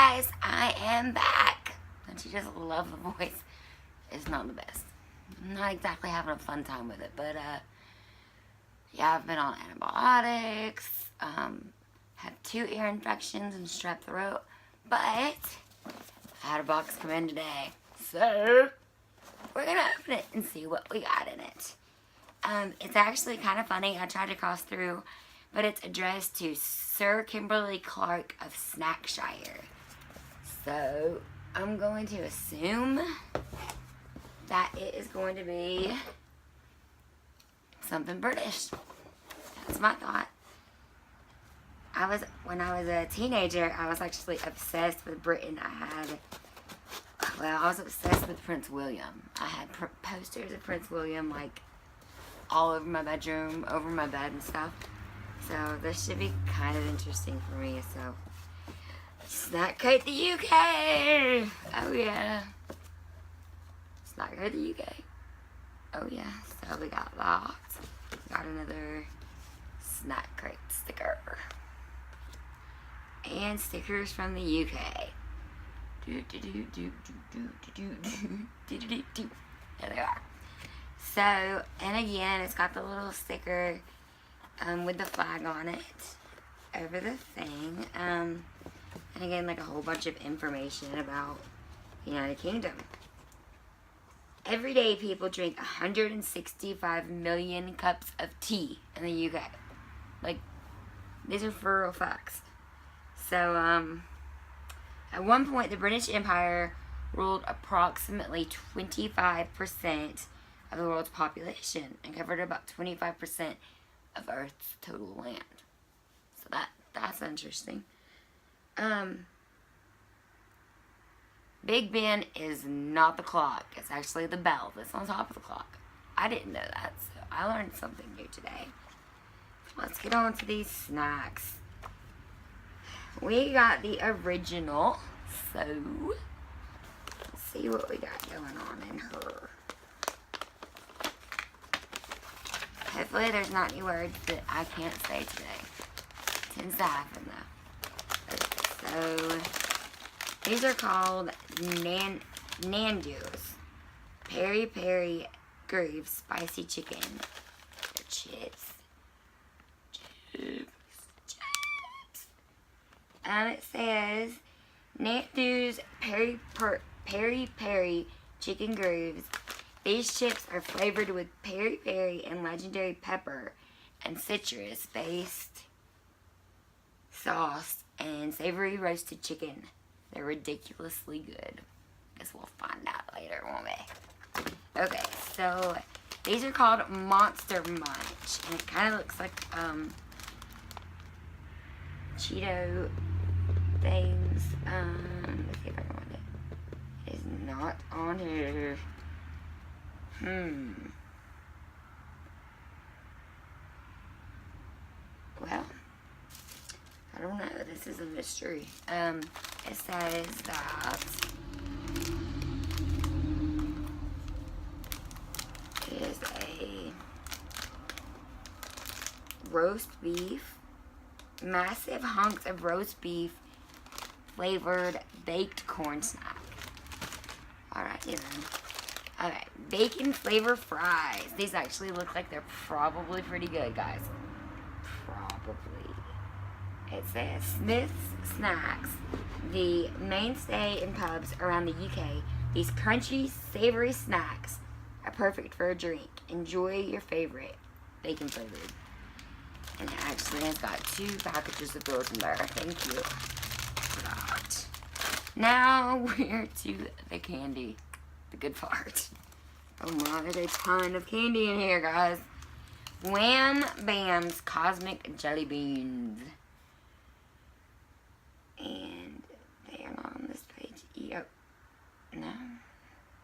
guys, I am back. Don't you just love the voice? It's not the best. I'm not exactly having a fun time with it, but yeah, I've been on antibiotics, had 2 ear infections and strep throat, but I had a box come in today, so we're gonna open it and see what we got in it. It's actually kind of funny. I tried to cross through, but it's addressed to Sir Kimberly Clark of Snackshire. So I'm going to assume that it is going to be something British. That's my thought. When I was a teenager, I was actually obsessed with Britain. I was obsessed with Prince William. I had posters of Prince William, like, all over my bedroom, over my bed and stuff. So this should be kind of interesting for me. So, Snack Crate the UK! Oh yeah. Snack Crate the UK. Oh yeah. So we got that. Got another Snack Crate sticker. And stickers from the UK. There they are. So, and again, it's got the little sticker with the flag on it over the thing. And again, like a whole bunch of information about the United Kingdom. Every day, people drink 165 million cups of tea in the UK. Like, these are for real facts. So, at one point, the British Empire ruled approximately 25% of the world's population and covered about 25% of Earth's total land. So that's interesting. Big Ben is not the clock. It's actually the bell that's on top of the clock. I didn't know that, so I learned something new today. Let's get on to these snacks. We got the original, so let's see what we got going on in her. Hopefully there's not any words that I can't say today. Tends to happen though. So these are called Nando's Peri Peri Groove Spicy Chicken. They're chips. It says Nando's Peri Peri Chicken Grooves. These chips are flavored with peri peri and legendary pepper and citrus-based sauce and savory roasted chicken. They're ridiculously good. Guess we'll find out later, won't we? Okay, so these are called Monster Munch, and it kind of looks like Cheeto things. Let's see if I can find it. It is not on here. Well, I don't know. This is a mystery. It says that it is a roast beef, massive hunks of roast beef flavored baked corn snack. Alright, then. Okay, bacon flavor fries. These actually look like they're probably pretty good, guys. Probably. It says Smith's Snacks, the mainstay in pubs around the UK. These crunchy, savory snacks are perfect for a drink. Enjoy your favorite bacon flavored. And it actually has got 2 packages of those in there. Thank you for that. Now we're to the candy. The good part. Oh my, there's a ton of candy in here, guys. Wham Bam's Cosmic Jelly Beans. And they are not on this page. Yep. No.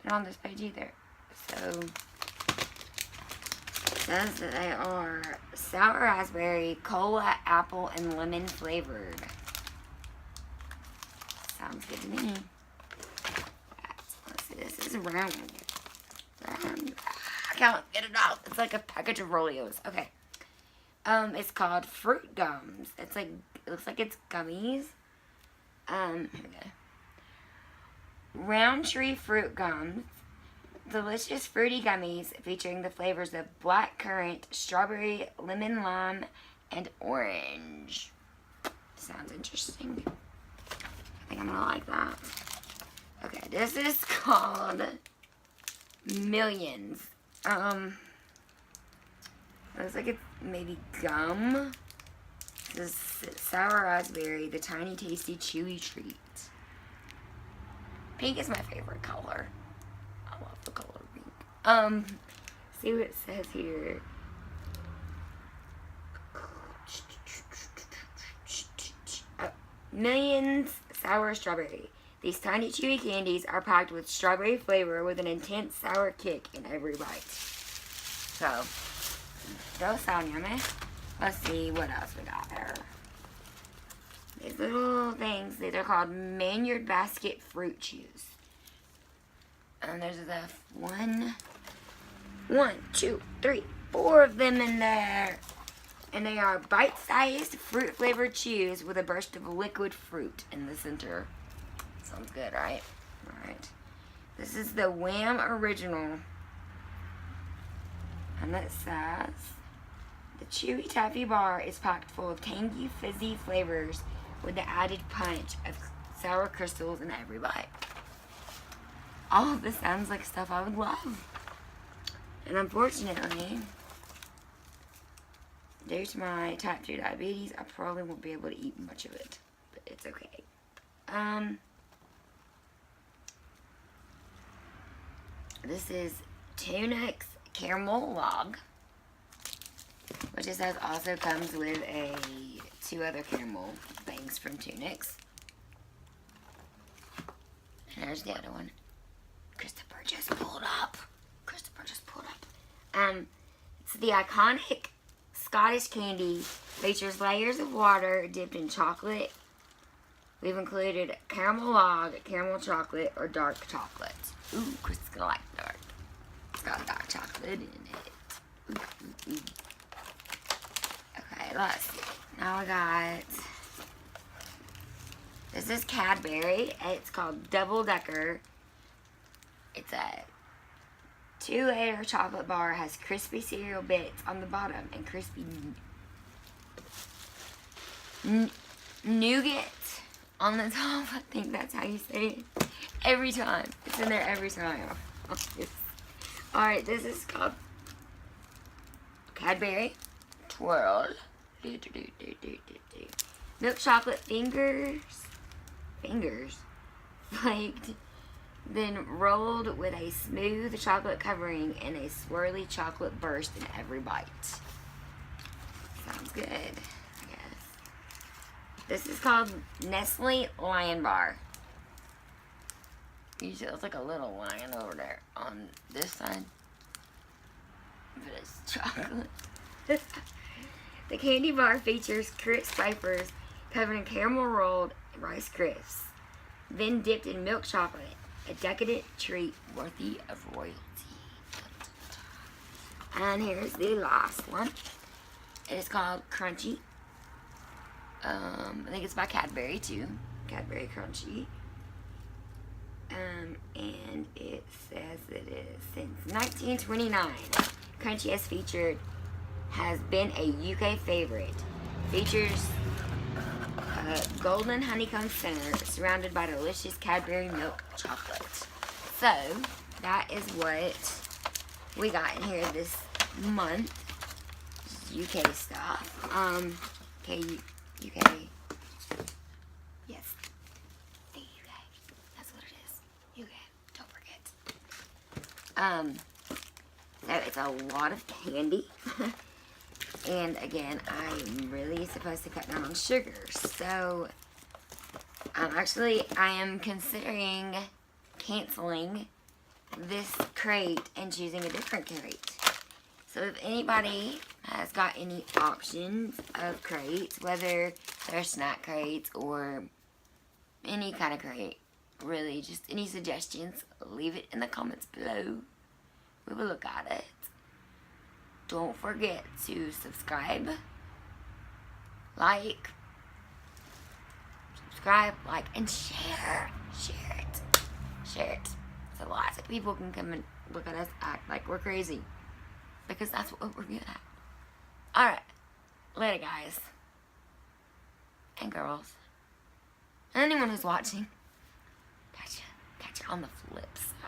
They're not on this page either. So, it says that they are sour raspberry, cola, apple, and lemon flavored. Sounds good to me. Let's see, this is round. I can't get it out. It's like a package of Roleos. Okay. It's called Fruit Gums. It's like, it looks like it's gummies. Here we go. Roundtree fruit gums. Delicious fruity gummies featuring the flavors of black currant, strawberry, lemon, lime, and orange. Sounds interesting. I think I'm gonna like that. Okay, this is called Millions. Looks like it's maybe gum. This is sour raspberry, the tiny, tasty, chewy treat. Pink is my favorite color. I love the color pink. See what it says here. Millions sour strawberry. These tiny chewy candies are packed with strawberry flavor with an intense sour kick in every bite. So, those sound yummy. Let's see what else we got there. These little things, these are called Maynard Basket Fruit Chews. And there's the one, two, three, 4 of them in there. And they are bite-sized fruit-flavored chews with a burst of liquid fruit in the center. Sounds good, right? Alright. This is the Wham Original. And it says, the chewy taffy bar is packed full of tangy, fizzy flavors with the added punch of sour crystals in every bite. All of this sounds like stuff I would love. And unfortunately, due to my type 2 diabetes, I probably won't be able to eat much of it. But it's okay. This is Tunic's Caramel Log, which it says also comes with 2 other caramel things from Tunic's. And there's the other one. Christopher just pulled up. It's the iconic Scottish candy. Features layers of water dipped in chocolate. We've included caramel log, caramel chocolate, or dark chocolate. Ooh, Chris is gonna like dark. It's got dark chocolate in it. Ooh. Okay, let's see. Now I got, this is Cadbury. It's called Double Decker. It's a 2-layer chocolate bar, has crispy cereal bits on the bottom and crispy nougat on the top. I think that's how you say it. Every time. It's in there every time. Alright, this is called Cadbury Twirl. Milk chocolate fingers. Flaked. Then rolled with a smooth chocolate covering and a swirly chocolate burst in every bite. Sounds good, I guess. This is called Nestle Lion Bar. You see, it's like a little lion over there on this side. But it's chocolate. The candy bar features crisp wafers covered in caramel rolled Rice Crisps, then dipped in milk chocolate. A decadent treat worthy of royalty. And here's the last one. It is called Crunchy. I think it's by Cadbury too. Cadbury Crunchy. And it says it is since 1929. Crunchy has been a UK favorite. Features golden honeycomb center surrounded by delicious Cadbury milk chocolate. So, that is what we got in here this month. UK stuff. UK. Yes. The UK. That's what it is. UK. Don't forget. So, it's a lot of candy. And again, I'm really supposed to cut down on sugar. So, I am considering canceling this crate and choosing a different crate. So if anybody has got any options of crates, whether they're snack crates or any kind of crate, really just any suggestions, leave it in the comments below. We will look at it. Don't forget to subscribe, like, subscribe, like, and share. Share it. Share it. So lots of people can come and look at us act like we're crazy. Because that's what we're good at. Alright. Later, guys. And girls. And anyone who's watching. Catch you on the flip side.